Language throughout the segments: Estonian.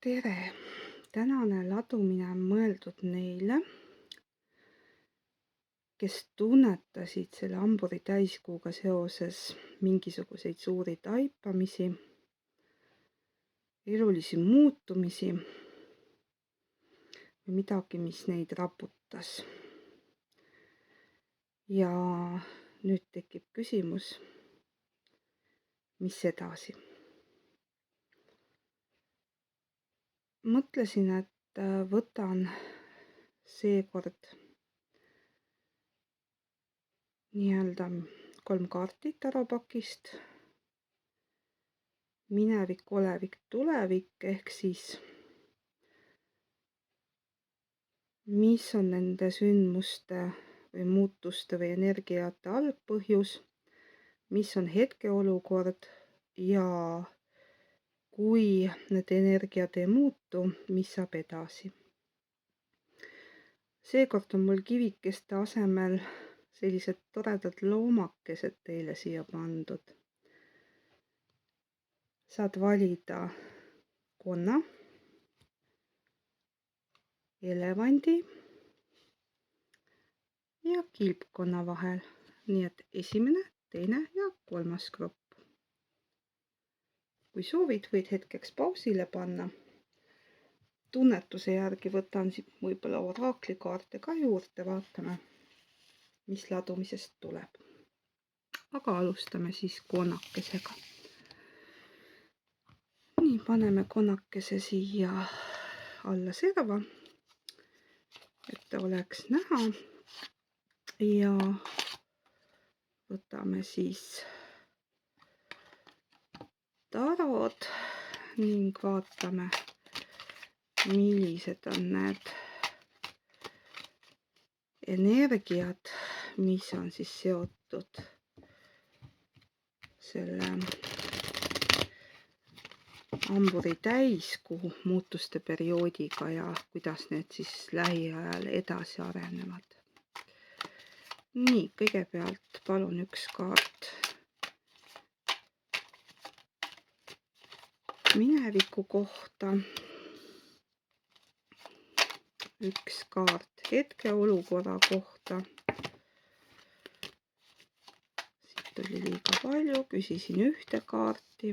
tere! Tänane ladumine on mõeldud neile, kes tunnetasid selle hamburi täiskuuga seoses mingisuguseid suuri taipamisi, elulisi muutumisi või midagi, mis neid raputas. Ja nüüd tekib küsimus, mis edasi? Mõtlesin, et võtan seekord nii-öelda 3 kaarti tarotpakist. Minevik, olevik, tulevik ehk siis mis on nende sündmuste või muutuste või energiate algpõhjus, mis on hetkeolukord ja kui need energiad ei muutu, mis saab edasi. Seekord on mul kivikeste asemel sellised toredad loomakesed teile siia pandud. Saad valida konna, elevandi ja kilpkonna vahel. Nii et esimene, teine ja 3. grupp. Kui soovid, võid hetkeks pausile panna. Tunnetuse järgi võtan siit võib-olla oraaklikaarte ka juurde, vaatame, mis ladumisest tuleb. Aga alustame siis konnakesega. Nii, paneme konnakese siia alla serva, et ta oleks näha. Ja võtame siis tarod ning vaatame, millised on need energiad, mis on siis seotud selle hamburi täiskuu muutuste perioodiga ja kuidas need siis lähiajal edasi arenevad. Nii, kõigepealt palun 1 kaart mineviku kohta, 1 kaart hetkeolukorra kohta. Siit oli liiga palju, küsisin 1 kaarti.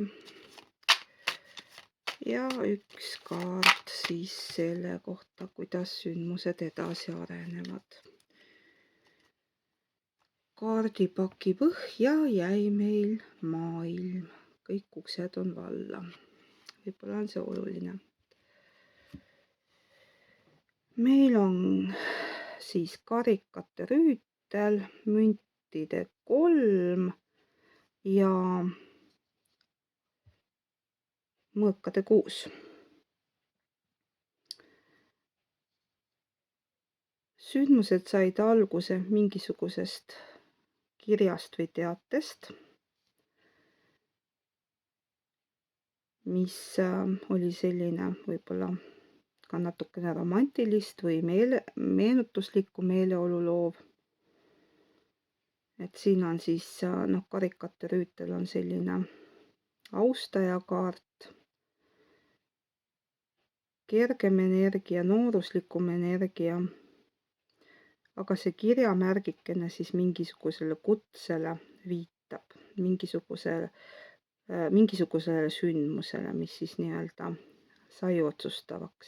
Ja 1 kaart siis selle kohta, kuidas sündmused edasi arenevad. Kaardipaki põhja jäi meil maailm. Kõik uksed on valla. Võib-olla on see oluline. Meil on siis karikate rüütel, müntide 3 ja mõõkade 6. Sündmused said alguse mingisugusest kirjast või teatest, mis oli selline võib-olla ka natukene romantilist või meenutuslikku meeleolu loov. Et siin on siis, karikate rüütel on selline austaja kaart, kergem energia, nooruslikum energia, aga see kirjamärgikene siis mingisugusele kutsele viitab, mingisugusele sündmusele, mis siis nii-öelda sai otsustavaks.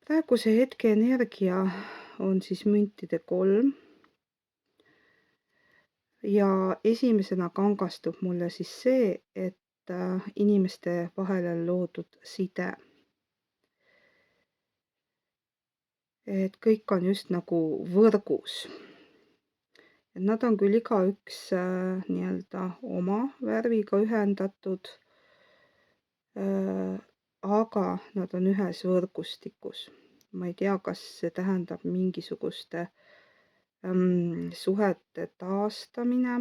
Praeguse hetke energia on siis müntide 3 ja esimesena kangastub mulle siis see, et inimeste vahel on loodud side. Et kõik on just nagu võrgus. Et nad on küll igaüks nii-öelda oma värviga ühendatud, aga nad on ühes võrgustikus. Ma ei tea, kas see tähendab mingisuguste suhete taastamine,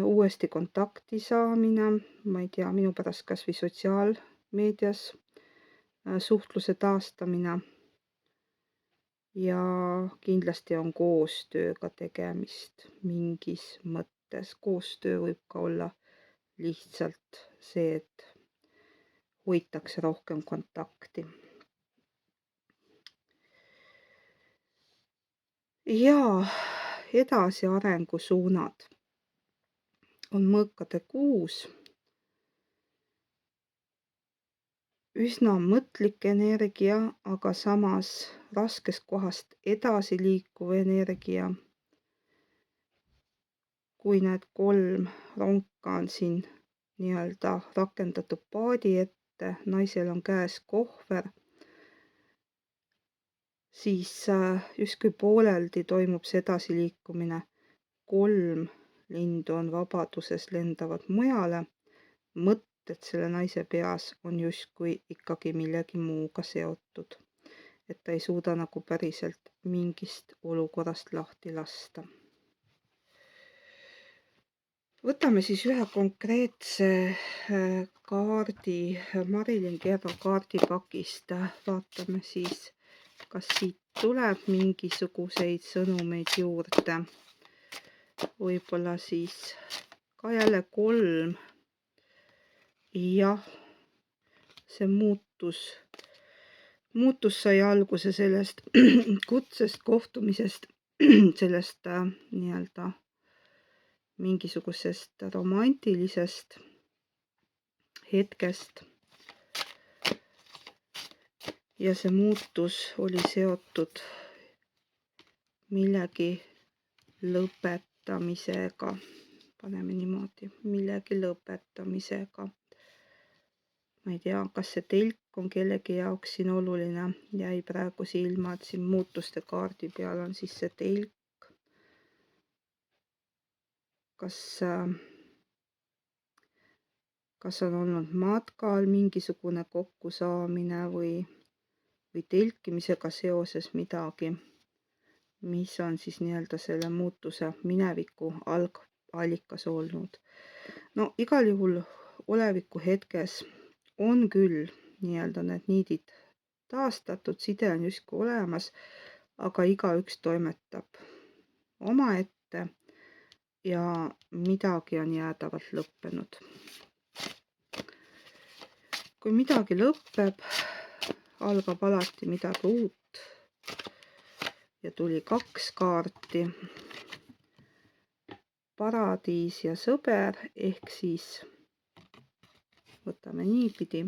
uuesti kontakti saamine, ma ei tea, minu pärast kas või sotsiaalmeedias suhtluse taastamine. Ja kindlasti on koostööga tegemist mingis mõttes. Koostöö võib ka olla lihtsalt see, et hoitakse rohkem kontakti. Ja edasi arengusuunad on mõõkade kuus. Üsna mõtlik energia, aga samas raskest kohast edasi liikuv energia. Kui need 3 ronka on siin nii-öelda rakendatud paadi ette, naisel on käes kohver, siis justkui pooleldi toimub see edasiliikumine. 3 lindu on vabaduses, lendavad mujale. Mõtted selle naise peas on justkui ikkagi millegi muuga seotud. Et ta ei suuda nagu päriselt mingist olukorrast lahti lasta. Võtame siis ühe konkreetse kaardi Marilyn Kerro kaardipakist. Vaatame siis, kas siit tuleb mingisuguseid sõnumeid juurde. Võib-olla siis ka jälle 3. Jah, see muutus sai alguse sellest kutsest, kohtumisest, sellest nii-öelda mingisugusest romantilisest hetkest. Ja see muutus oli seotud millegi lõpetamisega. Paneme niimoodi, millegi lõpetamisega. Ma ei tea, kas see telk on kellegi jaoks siin oluline. Jäi praegu silma, et siin muutuste kaardi peal on siis see telk. Kas on olnud matkal mingisugune kokkusaamine või telkimisega seoses midagi, mis on siis nii-öelda selle muutuse mineviku algallikas olnud. No igal juhul oleviku hetkes on küll nii-öelda need niidid taastatud, side on justkui olemas, aga igaüks toimetab omaette ja midagi on jäädavalt lõppenud. Kui midagi lõpeb, algab alati midagi uut ja tuli 2 kaarti. Paradiis ja sõber, ehk siis võtame niipidi.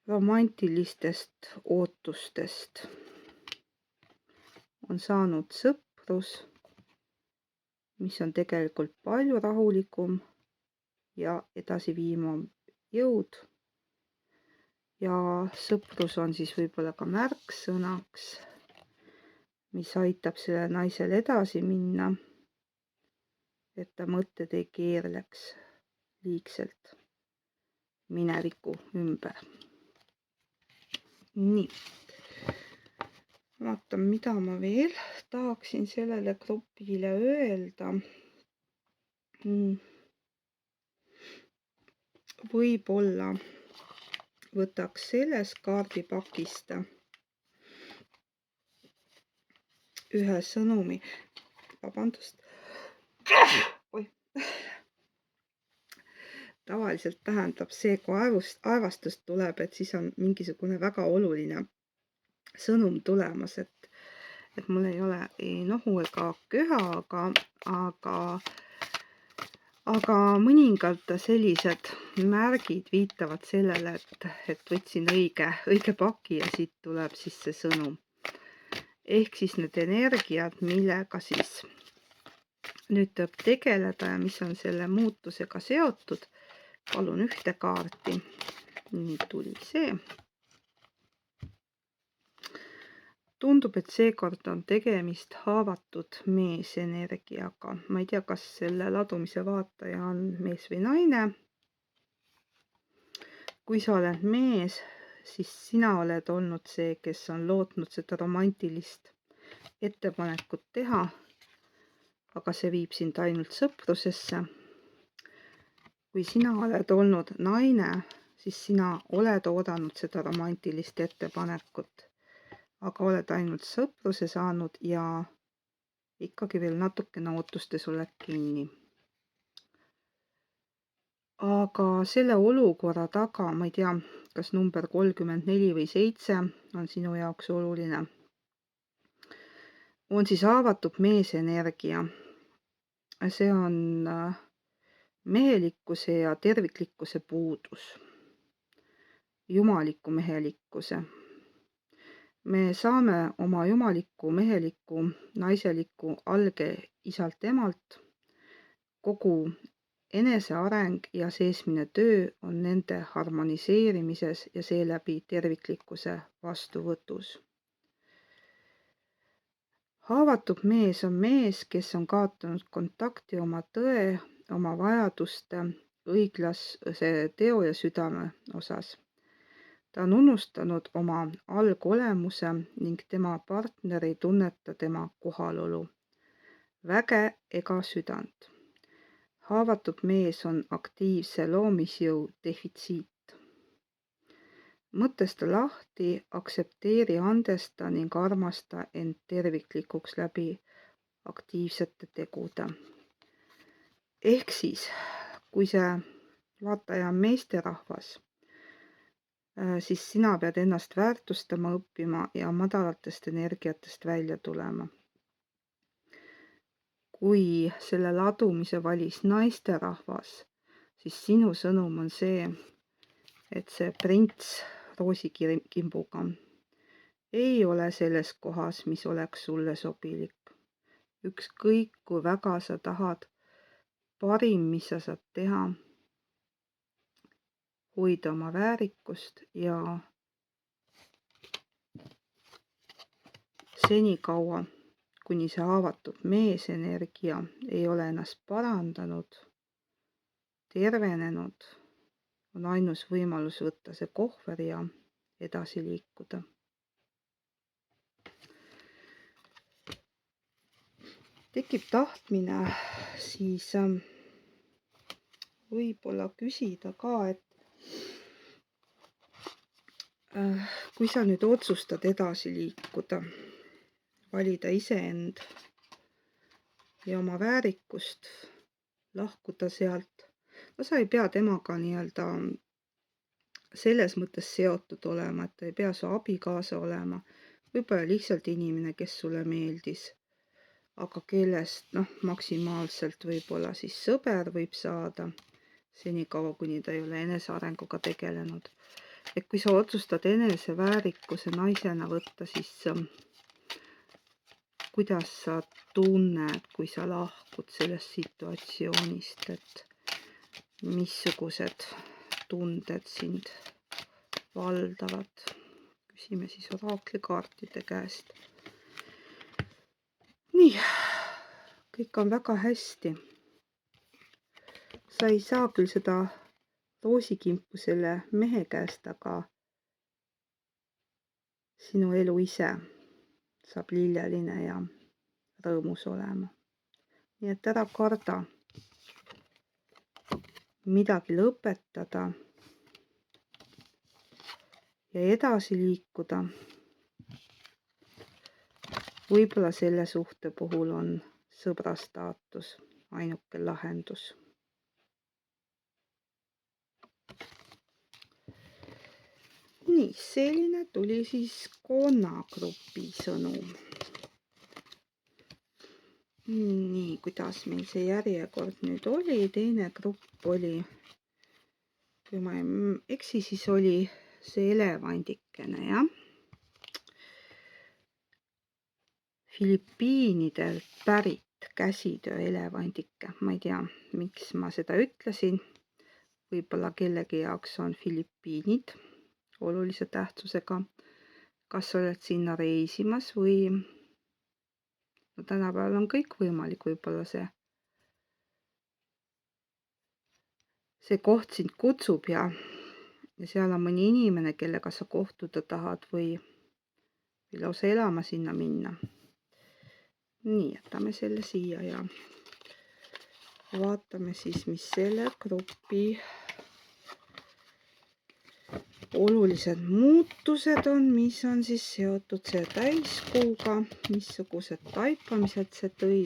Romantilistest ootustest on saanud sõprus, mis on tegelikult palju rahulikum ja edasi viima jõud. Ja sõprus on siis võib-olla ka märksõnaks, mis aitab selle naisel edasi minna, et ta mõtted ei keerleks liigselt mineviku ümber. Nii. Vaatan, mida ma veel tahaksin sellele grupile öelda. Võib-olla võtaks sellest kaardipakist ühe sõnumi. Vabandust. Tavaliselt tähendab see, kui aevastust tuleb, et siis on mingisugune väga oluline sõnum tulemas, et mul ei ole ei nohu ega köha, aga mõningad sellised märgid viitavad sellele, et võtsin õige paki ja siit tuleb siis see sõnum. Ehk siis need energiad, millega siis nüüd tuleb tegeleda ja mis on selle muutusega seotud. Palun ühte kaarti. Nii tuli see. Tundub, et seekord on tegemist haavatud meesenergiaga. Ma ei tea, kas selle ladumise vaataja on mees või naine. Kui sa oled mees, siis sina oled olnud see, kes on lootnud seda romantilist ettepanekut teha, aga see viib sind ainult sõprusesse. Kui sina oled olnud naine, siis sina oled oodanud seda romantilist ettepanekut, aga oled ainult sõpruse saanud ja ikkagi veel natukene ootustes oled kinni. Aga selle olukorra taga, ma ei tea, kas number 34 või 7 on sinu jaoks oluline, on siis haavatud meesenergia. See on mehelikkuse ja terviklikkuse puudus, jumaliku mehelikkuse. Me saame oma jumaliku, meheliku, naiseliku alge isalt emalt. Kogu eneseareng ja seesmine töö on nende harmoniseerimises ja seeläbi terviklikkuse vastuvõtus. Haavatud mees on mees, kes on kaotanud kontakti oma tõe, oma vajaduste, õiglase teo ja südame osas. Ta on unustanud oma algolemuse ning tema partner ei tunneta tema kohalolu, väge ega südant. Haavatud mees on aktiivse loomisjõu defitsiit. Mõtesta lahti, aktsepteeri, andesta ning armasta end terviklikuks läbi aktiivsete tegude. Ehk siis, kui see vaataja on meesterahvas, siis sina pead ennast väärtustama õppima ja madalatest energiatest välja tulema. Kui selle ladumise valis naisterahvas, siis sinu sõnum on see, et see prints roosikimbuga ei ole selles kohas, mis oleks sulle sobilik. Ükskõik, kui väga sa tahad, parim, mis sa saad teha, hoida oma väärikust ja senikaua, kuni see haavatud meesenergia ei ole ennast parandanud, tervenenud, on ainus võimalus võtta see kohver ja edasi liikuda. Tekib tahtmine siis võib-olla küsida ka, et kui sa nüüd otsustad edasi liikuda, valida iseend ja oma väärikust, lahkuda sealt, no sa ei pea temaga nii-öelda selles mõttes seotud olema, et ta ei pea su abikaasa olema, võib-olla lihtsalt inimene, kes sulle meeldis, aga kellest maksimaalselt võib-olla siis sõber võib saada, senikaua, kuni ta ei ole enesearenguga tegelenud. Et kui sa otsustad eneseväärikuse naisena võtta, siis kuidas sa tunned, kui sa lahkud sellest situatsioonist, et missugused tunded sind valdavad? Küsime siis oraakli käest. Nii, kõik on väga hästi. Sa ei saa küll seda roosikimpu selle mehe käest, aga sinu elu ise saab lilleline ja rõõmus olema. Nii et ära karda midagi lõpetada ja edasi liikuda. Võib-olla selle suhte puhul on sõbra staatus ainuke lahendus. Nii, selline tuli siis konnagrupi sõnum. Nii, kuidas meil see järjekord nüüd oli? Teine grupp oli, kui ma ei eksi, siis oli see elevandikene, jah. Filipiinidelt pärit käsitöö elevandike. Ma ei tea, miks ma seda ütlesin. Võib-olla kellegi jaoks on Filipiinid olulise tähtsusega. Kas oled sinna reisimas või tänapäeval on kõik võimalik, võib-olla see koht sind kutsub ja seal on mõni inimene, kellega sa kohtuda tahad või lausa elama sinna minna. Nii, jätame selle siia ja vaatame siis, mis selle grupi olulised muutused on, mis on siis seotud see täiskuuga, missugused taipamised see tõi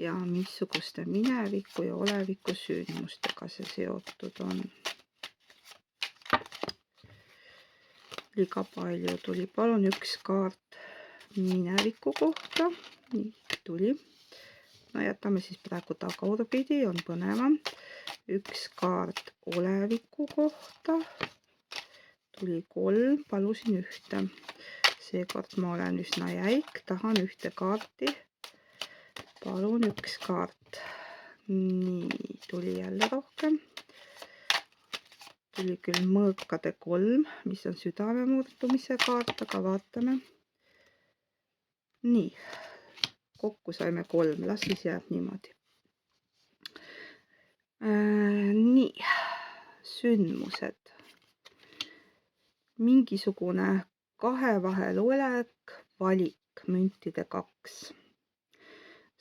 ja missuguste mineviku ja oleviku sündmustega see seotud on. Liiga palju tuli. Palun üks kaart mineviku kohta. Nii, tuli. No jätame siis praegu tagurpidi, on põnevam. Üks kaart oleviku kohta. Tuli 3, palusin ühte. Seekord ma olen üsna jäik, tahan ühte kaarti. Palun üks kaart. Nii, tuli jälle rohkem. Tuli küll mõõkade 3, mis on südame murdumise kaart, aga vaatame. Nii, kokku saime 3, las siis jääb niimoodi. Nii, sündmused. Mingisugune kahe vahel olek, valik, müntide 2.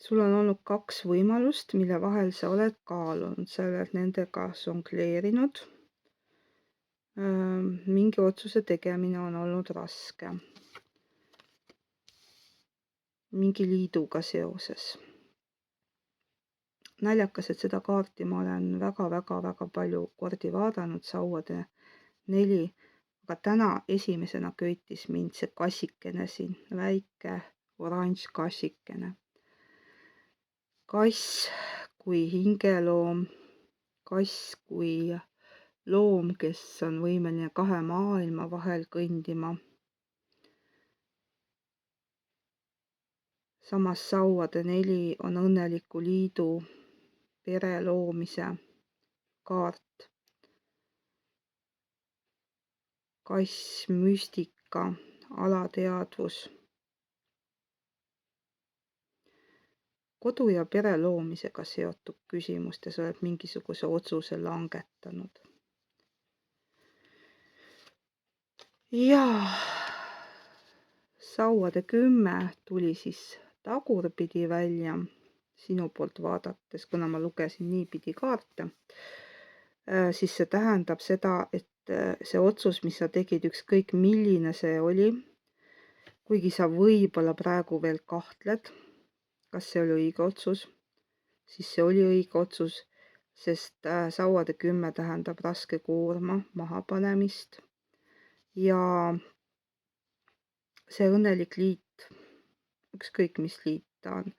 Sul on olnud 2 võimalust, mille vahel sa oled kaalunud, sa oled nendega žongleerinud. Mingi otsuse tegemine on olnud raske. Mingi liiduga seoses. Naljakas, et seda kaarti ma olen väga palju kordi vaadanud, sauade 4, aga täna esimesena köitis mind see kassikene siin, väike oranž kassikene. Kass kui hingeloom, kass kui loom, kes on võimeline 2 maailma vahel kõndima. Samas sauade 4 on õnneliku liidu pere loomise kaart. Kass, müstika, alateadvus. Kodu ja pere loomisega seotud küsimustes oled mingisuguse otsuse langetanud. Ja sauade 10 tuli siis tagurpidi välja sinu poolt vaadates, kuna ma lugesin niipidi kaarte, siis see tähendab seda, et see otsus, mis sa tegid, ükskõik milline see oli, kuigi sa võib-olla praegu veel kahtled, kas see oli õige otsus, siis see oli õige otsus, sest sauade 10 tähendab raske koorma mahapanemist ja see õnnelik liit, ükskõik mis liit ta on.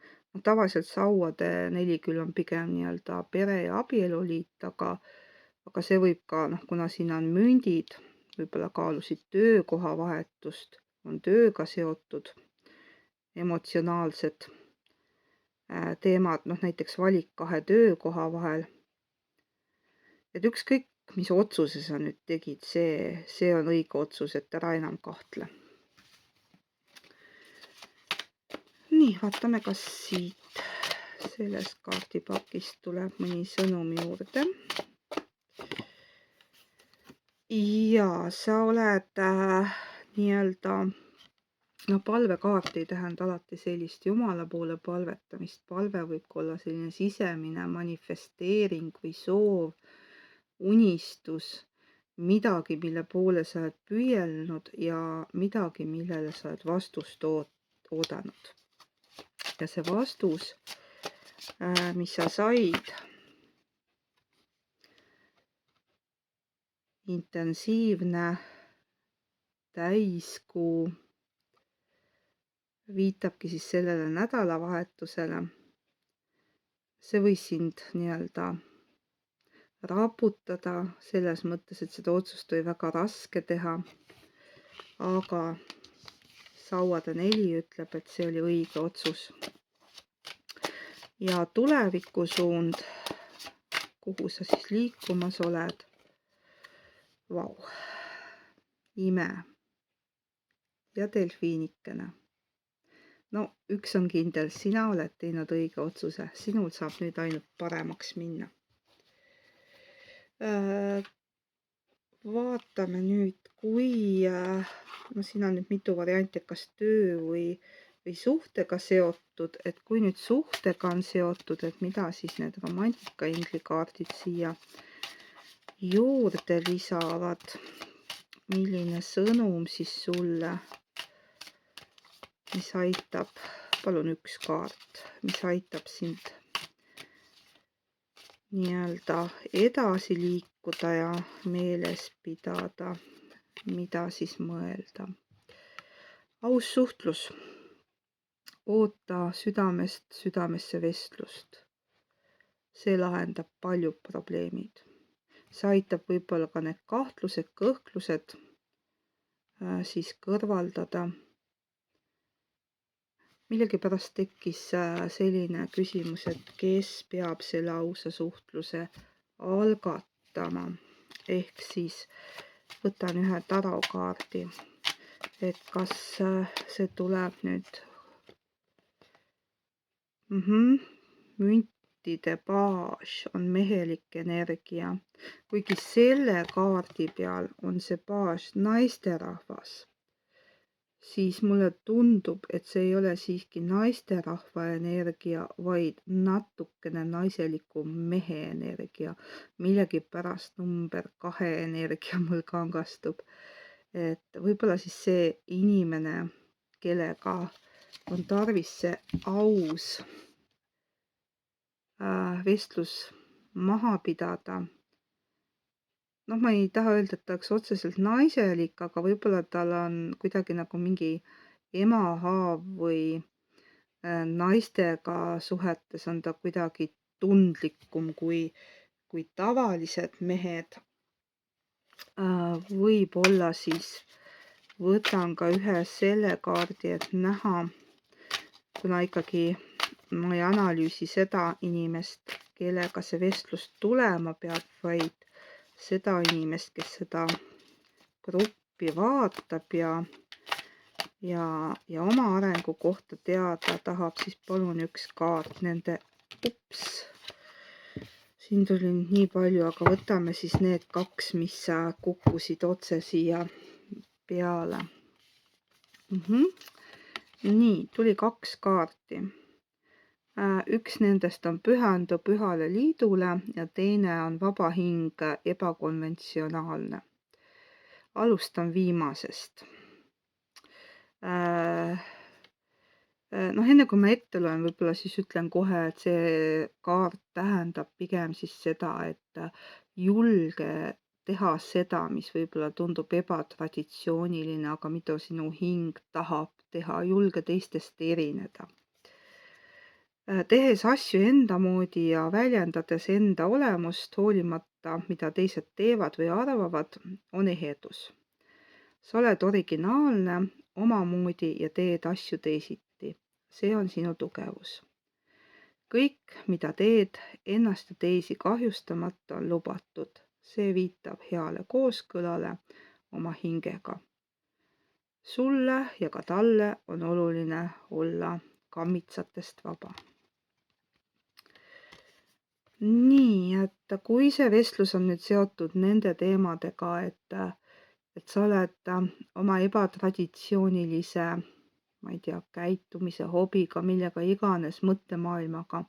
Tavaliselt sauade 4 küll on pigem nii-öelda pere ja abieluliit, aga see võib ka, kuna siin on mündid, võib-olla kaalusid töökoha vahetust, on tööga seotud emotsionaalsed teemad, näiteks valik 2 töökoha vahel. Et ükskõik, mis otsuse sa nüüd tegid, see on õige otsus, et ära enam kahtle. Nii, vaatame, kas siit sellest kaardipakist tuleb mõni sõnum juurde. Ja sa oled nii-öelda, palvekaart ei tähenda alati sellist Jumala poole palvetamist. Palve võib olla selline sisemine manifesteering või soov, unistus, midagi, mille poole sa oled püüelnud ja midagi, millele sa oled vastust oodanud. Ja see vastus, mis sa said, intensiivne täiskuu, viitabki siis sellele nädalavahetusele. See võis sind nii-öelda raputada selles mõttes, et seda otsust oli väga raske teha, aga sauade 4 ütleb, et see oli õige otsus. Ja tulevikusuund, kuhu sa siis liikumas oled, vau, ime ja delfiinikene. Üks on kindel, sina oled teinud õige otsuse, sinul saab nüüd ainult paremaks minna. Vaatame nüüd, kui, siin on nüüd mitu varianti, kas töö või suhtega seotud, et kui nüüd suhtega on seotud, et mida siis need romantika inglikaardid siia juurde lisavad. milline sõnum siis sulle, mis aitab, palun üks kaart, mis aitab sind nii-öelda edasi liikuda ja meeles pidada, mida siis mõelda. Aus suhtlus. Oota südamest südamesse vestlust. See lahendab paljud probleemid. See aitab võib-olla ka need kahtlused, kõhklused siis kõrvaldada. Millegipärast tekkis selline küsimus, et kes peab selle ausa suhtluse algatama. Ehk siis võtan ühe tarokaardi, et kas see tuleb nüüd müntide paas on mehelik energia, kuigi selle kaardi peal on see paas naisterahvas, siis mulle tundub, et see ei ole siiski naisterahva energia, vaid natukene naiselikum mehe energia. Millegipärast number 2 energia mul kangastub. Et võib-olla siis see inimene, kellega on tarvis see aus vestlus maha pidada. Noh, ma ei taha öelda, et ta oleks otseselt naiselik, aga võib-olla tal on kuidagi nagu mingi emahaav või naistega suhetes on ta kuidagi tundlikum kui tavalised mehed. Võib-olla siis võtan ka ühe selle kaardi, et näha, kuna ikkagi ma ei analüüsi seda inimest, kellega see vestlus tulema peab, vaid seda inimest, kes seda gruppi vaatab ja oma arengu kohta teada tahab, siis palun üks kaart nende, siin tuli nii palju, aga võtame siis need 2, mis kukkusid otse siia peale. Nii, tuli 2 kaarti. Üks nendest on pühendu pühale liidule ja teine on vaba hing, ebakonventsionaalne. Alustan viimasest. Enne kui ma ette loen, võib-olla siis ütlen kohe, et see kaart tähendab pigem siis seda, et julge teha seda, mis võib-olla tundub ebatraditsiooniline, aga mida sinu hing tahab teha, julge teistest erineda. Tehes asju enda moodi ja väljendades enda olemust, hoolimata, mida teised teevad või arvavad, on ehedus. Sa oled originaalne, omamoodi ja teed asju teisiti. See on sinu tugevus. Kõik, mida teed, ennast ja teisi kahjustamata, on lubatud. See viitab heale kooskõlale oma hingega. Sulle ja ka talle on oluline olla kammitsatest vaba. Nii, et kui see vestlus on nüüd seotud nende teemadega, et sa oled oma ebatraditsioonilise, ma ei tea, käitumise, hobiga, millega iganes, mõttemaailmaga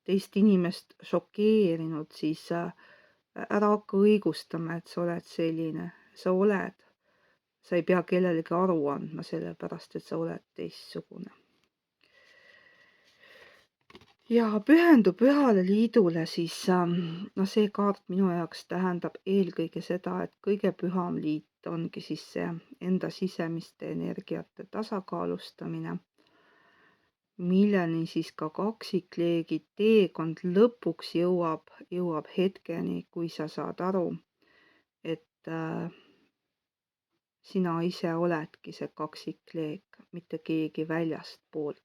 teist inimest šokeerinud, siis ära hakka õigustama, et sa oled selline. Sa oled. Sa ei pea kellelegi aru andma sellepärast, et sa oled teistsugune. Ja pühendu pühale liidule, siis see kaart minu jaoks tähendab eelkõige seda, et kõige püham liit ongi siis see enda sisemiste energiate tasakaalustamine, milleni siis ka kaksikleegi teekond lõpuks jõuab hetkeni, kui sa saad aru, et sina ise oledki see kaksikleek, mitte keegi väljastpoolt.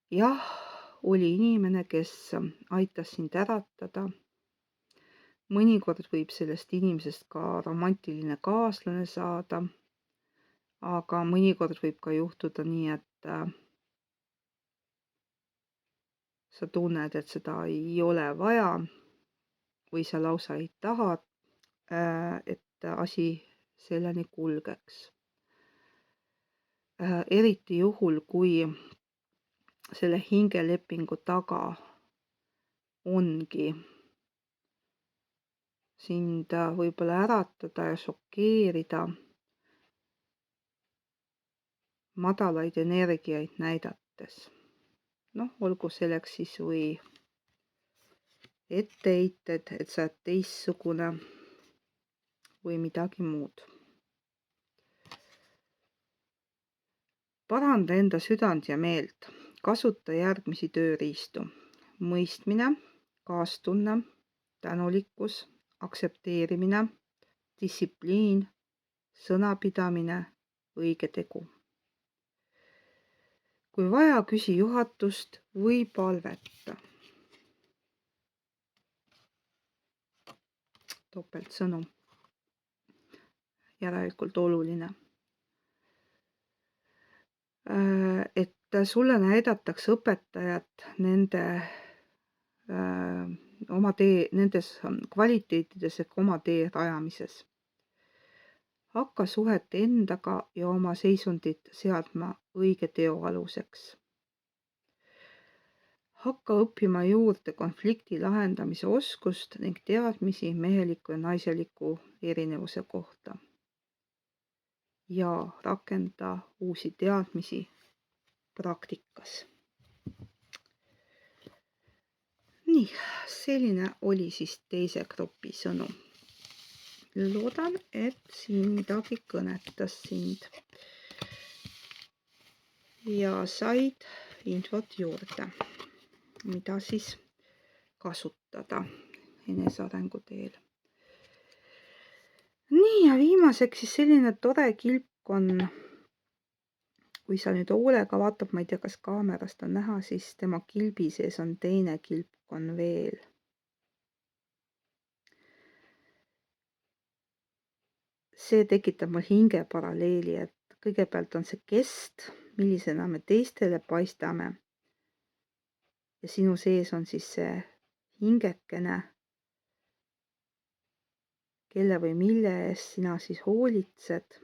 Jah, oli inimene, kes aitas sind äratada. Mõnikord võib sellest inimesest ka romantiline kaaslane saada, aga mõnikord võib ka juhtuda nii, et sa tunned, et seda ei ole vaja või sa lausa ei taha, et asi selleni kulgeks. Eriti juhul, kui selle hingelepingu taga ongi sind võib-olla äratada ja šokeerida, madalaid energiaid näidates. Noh, olgu selleks siis või etteheited, et sa oled teistsugune või midagi muud. Paranda enda südant ja meelt, kasuta järgmisi tööriistu. Mõistmine, kaastunne, tänulikkus, aktsepteerimine, distsipliin, sõnapidamine, õige tegu. Kui vaja, küsi juhatust või palveta. Topeltsõnum. Järelikult oluline. Et sulle näidatakse õpetajat nende oma tee, nendes kvaliteetides ehk oma tee rajamises. Hakka suhet endaga ja oma seisundit seadma õige teo aluseks. Hakka õppima juurde konflikti lahendamise oskust ning teadmisi meheliku ja naiseliku erinevuse kohta. Ja rakenda uusi teadmisi praktikas. Nii, selline oli siis teise grupi sõnum. Loodan, et siin midagi kõnetas sind ja said infot juurde, mida siis kasutada enesearengu teel. Nii, ja viimaseks siis selline tore kilpkonn. Kui sa nüüd hoolega vaatab, ma ei tea, kas kaamerast on näha, siis tema kilbi sees on teine kilpkonn veel. See tekitab mul hinge paralleeli, et kõigepealt on see kest, millisena me teistele paistame. Ja sinu sees on siis see hingekene, kelle või mille eest sina siis hoolitsed.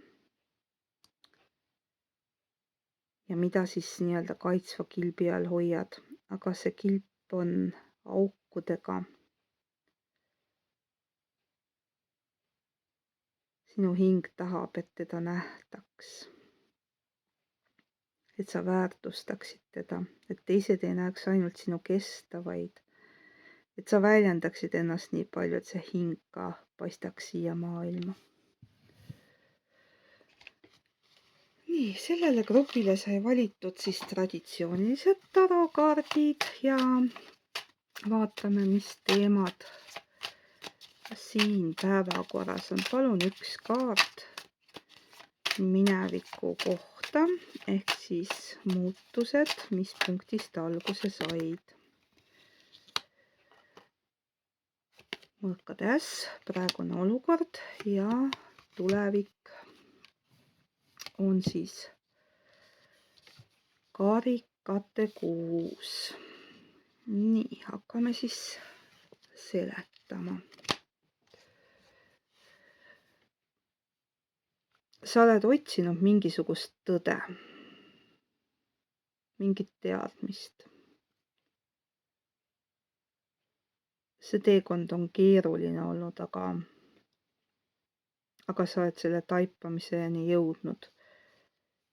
Ja mida siis nii-öelda kaitsva kilbi all hoiad, aga see kilp on aukudega. Sinu hing tahab, et teda nähtaks. Et sa väärtustaksid teda, et teised ei näeks ainult sinu kesta, vaid et sa väljendaksid ennast nii palju, et see hing ka paistaks siia maailma. Nii, sellele grupile sai valitud siis traditsioonilised tarokaardid ja vaatame, mis teemad siin päevakorras on. Palun üks kaart mineviku kohta ehk siis muutused, mis punktist alguse said. Mõõkade äss, praegune olukord ja tulevik on siis karikate 6. Nii, hakkame siis seletama. Sa oled otsinud mingisugust tõde, mingit teadmist. See teekond on keeruline olnud, aga sa oled selle taipamiseni jõudnud.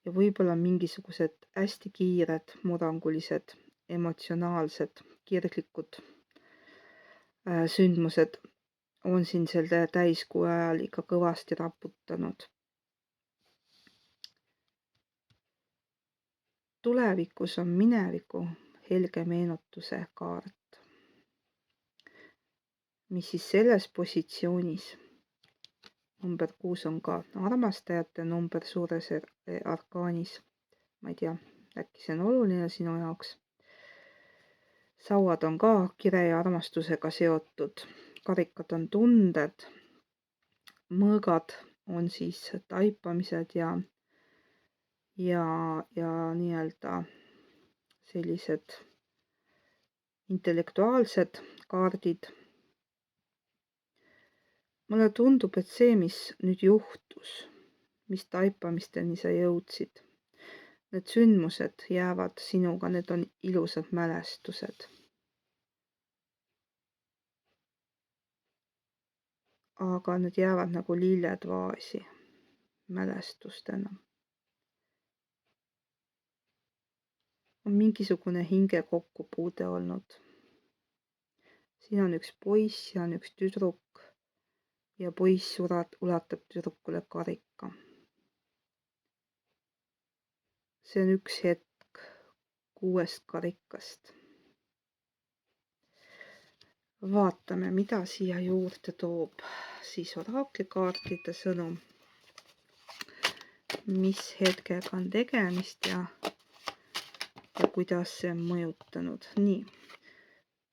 Ja võib-olla mingisugused hästi kiired, murrangulised, emotsionaalsed, kirglikud sündmused on siin selle täiskuu ajal ikka kõvasti raputanud. Tulevikus on mineviku helge meenutuse kaart, mis siis selles positsioonis, number 6 on ka armastajate number suures arkaanis. Ma ei tea, äkki see on oluline sinu jaoks. Sauad on ka kire ja armastusega seotud, karikad on tunded, mõõgad on siis taipamised ja nii-öelda sellised intellektuaalsed kaardid. Mulle tundub, et see, mis nüüd juhtus, mis taipamisteni sa jõudsid, need sündmused jäävad sinuga, need on ilusad mälestused. aga need jäävad nagu lilled vaasi mälestustena. On mingisugune hinge kokkupuude olnud. Siin on üks poiss ja on üks tüdruk ja poiss ulatab tüdrukule karika. See on üks hetk 6 karikast. Vaatame, mida siia juurde toob siis oraakli sõnum, mis hetkega on tegemist ja kuidas see on mõjutanud. Nii,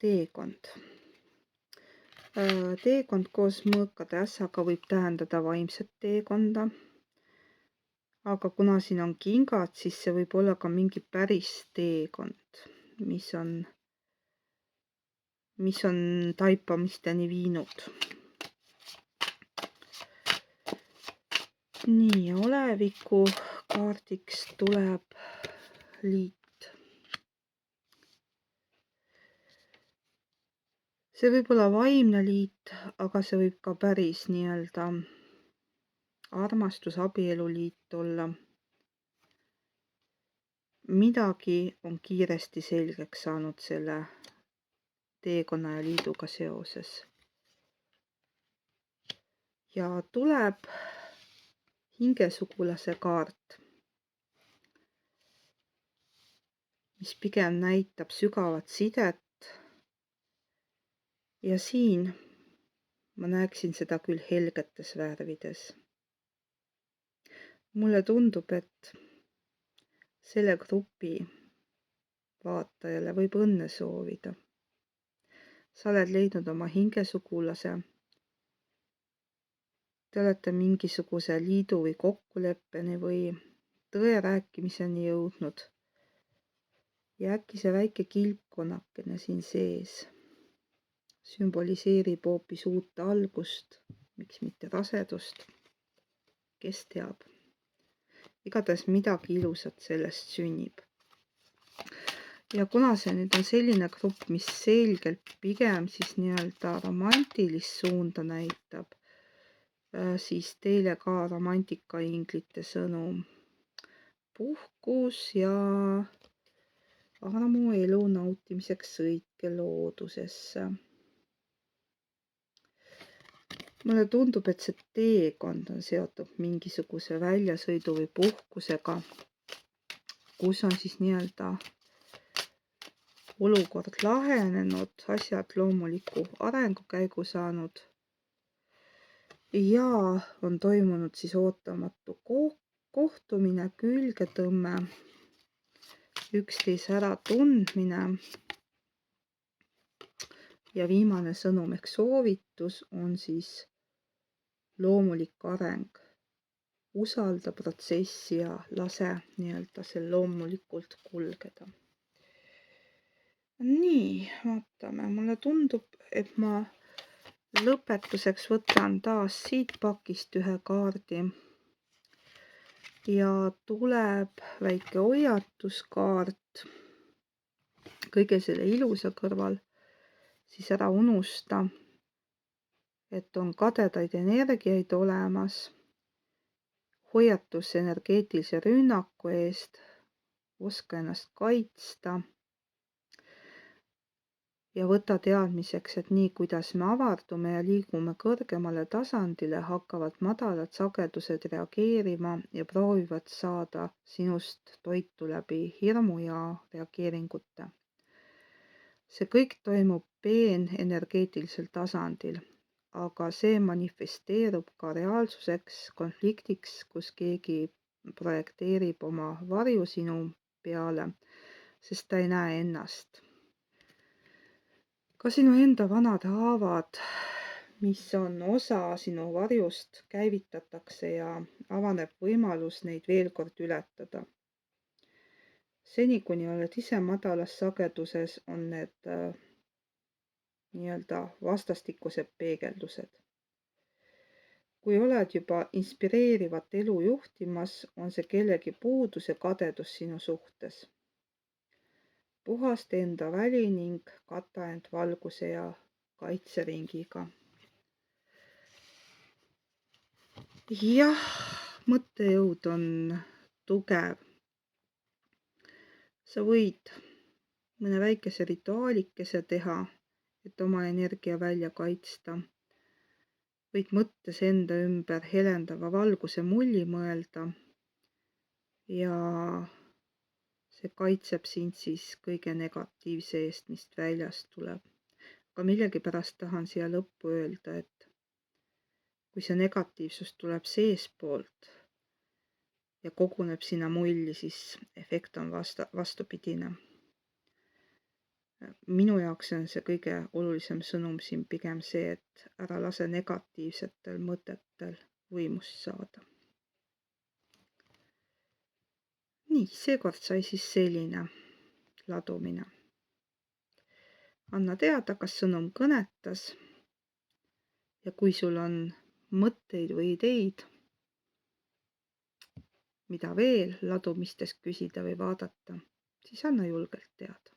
teekond. Teekond koos mõõkade ässaga võib tähendada vaimset teekonda, aga kuna siin on kingad, siis see võib olla ka mingi päris teekond, mis on taipamisteni viinud. Nii, oleviku kaardiks tuleb liit. See võib olla vaimne liit, aga see võib ka päris nii-öelda armastus, abieluliit olla. Midagi on kiiresti selgeks saanud selle teekonna ja liiduga seoses. Ja tuleb hingesugulase kaart, mis pigem näitab sügavat sidet. Ja siin ma näeksin seda küll helgetes värvides. Mulle tundub, et selle grupi vaatajale võib õnne soovida. Sa oled leidnud oma hingesugulase. Te olete mingisuguse liidu või kokkuleppeni või tõe rääkimiseni jõudnud. Ja äkki see väike kilpkonnakene siin sees sümboliseerib hoopis uut algust, miks mitte rasedust, kes teab. Igatahes midagi ilusat sellest sünnib. Ja kuna see nüüd on selline grupp, mis selgelt pigem siis nii-öelda romantilist suunda näitab, siis teile ka romantikainglite sõnum. Puhkus ja armu elu nautimiseks sõitke loodusesse. Mulle tundub, et see teekond on seotud mingisuguse väljasõidu või puhkusega, kus on siis nii-öelda olukord lahenenud, asjad loomuliku arengukäigu saanud ja on toimunud siis ootamatu kohtumine, külgetõmme, üksteise äratundmine ja viimane sõnum ehk soovitus on siis loomulik areng. Usalda protsessi ja lase nii-öelda sel loomulikult kulgeda. Nii, vaatame. Mulle tundub, et ma lõpetuseks võtan taas siit pakist ühe kaardi. Ja tuleb väike hoiatuskaart kõige selle ilusa kõrval. Siis ära unusta, et on kadedaid energiaid olemas, hoiatus energeetilise rünnaku eest, oska ennast kaitsta ja võta teadmiseks, et nii kuidas me avardume ja liigume kõrgemale tasandile, hakkavad madalad sagedused reageerima ja proovivad saada sinust toitu läbi hirmu ja reageeringute. See kõik toimub peenenergeetilisel tasandil, aga see manifesteerub ka reaalsuseks konfliktiks, kus keegi projekteerib oma varju sinu peale, sest ta ei näe ennast. Ka sinu enda vanad haavad, mis on osa sinu varjust, käivitatakse ja avaneb võimalus neid veel kord ületada. Seni, kuni oled ise madalas sageduses, on need nii-öelda vastastikused peegeldused. Kui oled juba inspireerivat elu juhtimas, on see kellegi puudus ja kadedus sinu suhtes. Puhasta enda väli ning kata end valguse ja kaitseringiga. jah, mõttejõud on tugev. Sa võid mõne väikese rituaalikese teha, et oma energia välja kaitsta. Võid mõttes enda ümber helendava valguse mulli mõelda ja see kaitseb sind siis kõige negatiivse eest, mis väljast tuleb. Aga millegipärast tahan siia lõppu öelda, et kui see negatiivsus tuleb seespoolt ja koguneb sinna mulli, siis efekt on vastupidine. Minu jaoks on see kõige olulisem sõnum siin pigem see, et ära lase negatiivsetel mõtetel võimust saada. Nii, seekord sai siis selline ladumine. Anna teada, kas sõnum kõnetas ja kui sul on mõtteid või ideid, mida veel ladumistest küsida või vaadata, siis anna julgelt teada.